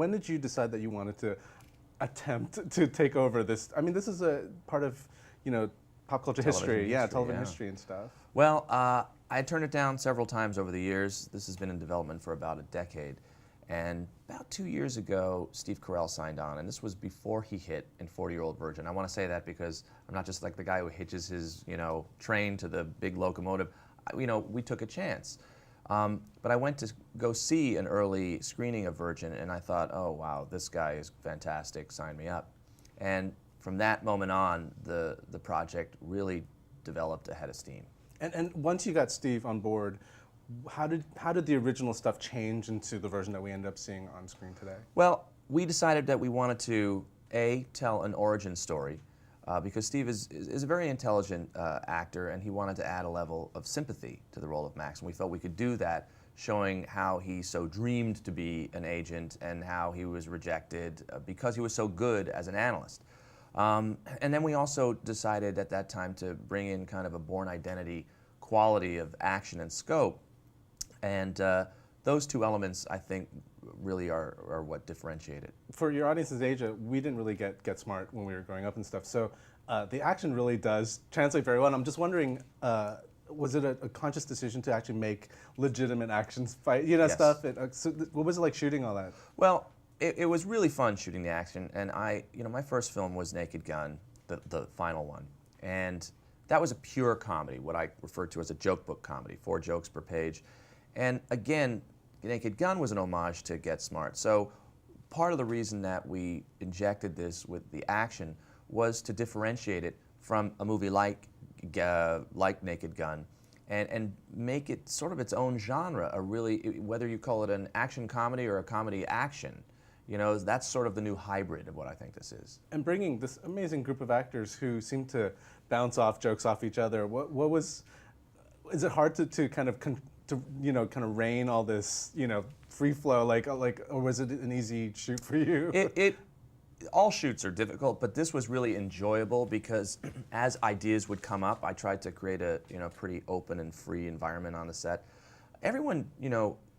when did you decide that you wanted to attempt to take over this? I mean, this is a part of, pop culture history. Yeah, television history and stuff. Well, I turned it down several times over the years. This has been in development for about a decade. And about 2 years ago, Steve Carell signed on, and this was before he hit in 40-Year-Old Virgin. I want to say that because I'm not just like the guy who hitches his, train to the big locomotive. We took a chance. But I went to go see an early screening of Virgin, and I thought, oh, wow, this guy is fantastic, sign me up. And from that moment on, the project really developed a head of steam. And once you got Steve on board, how did the original stuff change into the version that we end up seeing on screen today? Well, we decided that we wanted to, A, tell an origin story, because Steve is a very intelligent actor, and he wanted to add a level of sympathy to the role of Max, and we felt we could do that, showing how he so dreamed to be an agent and how he was rejected because he was so good as an analyst. And then we also decided at that time to bring in kind of a Bourne Identity quality of action and scope, and those two elements, I think, really are what differentiate it. For your audience's age, we didn't really get Samrt when we were growing up and stuff, so the action really does translate very well. And I'm just wondering, was it a conscious decision to actually make legitimate action fight, Yes. stuff? So what was it like shooting all that? Well, it was really fun shooting the action, and my first film was Naked Gun, the final one, and that was a pure comedy, what I refer to as a joke book comedy, 4 jokes per page. And again, Naked Gun was an homage to Get Smart. So part of the reason that we injected this with the action was to differentiate it from a movie like Naked Gun and make it sort of its own genre, whether you call it an action comedy or a comedy action. That's sort of the new hybrid of what I think this is. And bringing this amazing group of actors who seem to bounce off jokes off each other, is it hard to kind of rein all this, free flow, or was it an easy shoot for you? All shoots are difficult, but this was really enjoyable because as ideas would come up, I tried to create a pretty open and free environment on the set. Everyone,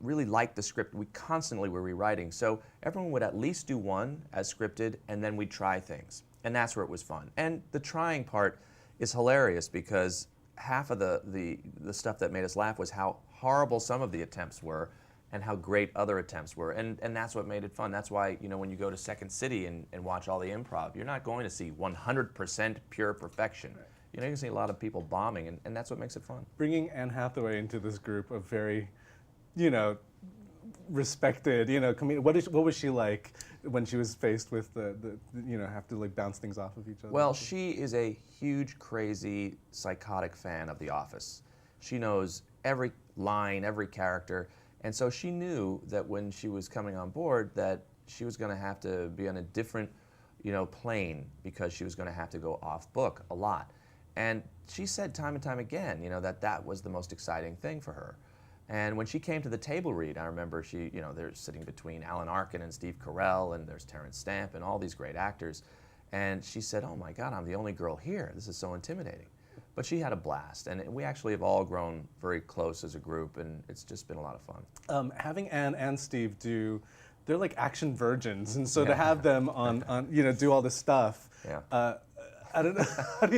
really liked the script. We constantly were rewriting, so everyone would at least do one as scripted, and then we'd try things, and that's where it was fun. And the trying part is hilarious because half of the stuff that made us laugh was how horrible some of the attempts were and how great other attempts were, and that's what made it fun. That's why, when you go to Second City and watch all the improv, you're not going to see 100% pure perfection. Right. You can see a lot of people bombing, and that's what makes it fun. Bringing Anne Hathaway into this group of very, respected, comedian, what was she like when she was faced with have to bounce things off of each other? Well, she is a huge, crazy, psychotic fan of The Office. She knows every line, every character, and so she knew that when she was coming on board that she was going to have to be on a different, plane because she was going to have to go off book a lot. And she said time and time again, that was the most exciting thing for her. And when she came to the table read, I remember they're sitting between Alan Arkin and Steve Carell, and there's Terrence Stamp and all these great actors. And she said, oh my God, I'm the only girl here. This is so intimidating. But she had a blast, and we actually have all grown very close as a group, and it's just been a lot of fun. Having Anne and Steve they're like action virgins, and so to have them on do all this stuff. Yeah. I don't know.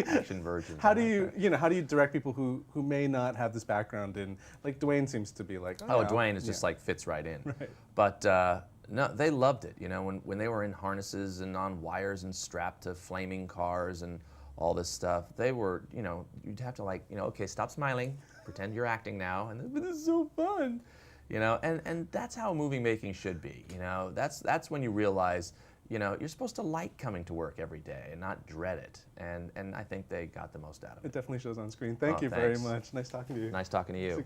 Action virgins. How do you direct people who may not have this background in, like Dwayne seems to be like, Dwayne is just fits right in. Right. But no, they loved it. When they were in harnesses and on wires and strapped to flaming cars and all this stuff, they were, you'd have to okay, stop smiling, pretend you're acting now, and this is so fun, and that's how movie making should be. That's when you realize, you're supposed to like coming to work every day and not dread it, and I think they got the most out of it. It definitely shows on screen. Thank you thanks. very much. Nice talking to you. Nice talking to you.